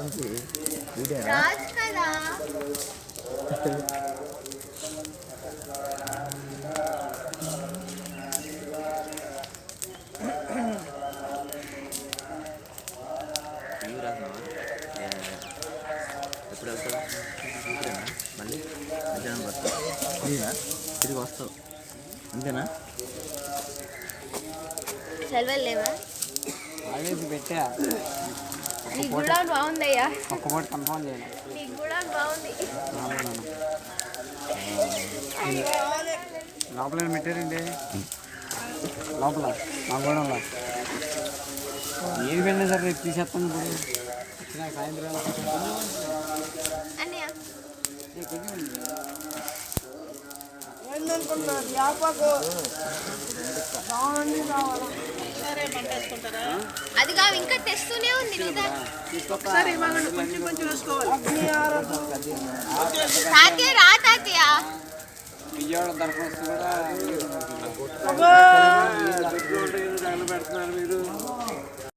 వస్తుంది వీడేనా రాజ్ కదా ఎప్పుడు వెళ్తావు ఇప్పుడేనా మళ్ళీ మధ్యాహ్నం వస్తావు నీనా తిరిగి వస్తావు అంతేనా సెలవులు లేవా ఆగేసి పెట్టా నీకు కూడా బాగుందయ్యా ఒక్క పూట కన్ఫర్మ్ చేయండి నీకు కూడా బాగుంది లోపల పెట్టారండి లోపల మా గోడంలో ఏది వెళ్ళినా సరే రేపు తీసేస్తాను ఇప్పుడు వచ్చినా సాయంత్రం అన్నయ్య అదిగా ఇంకా తెస్తూనే ఉంది తాతయ్య రా తాతయ్య విజయవాడ దరఖాస్తు కూడా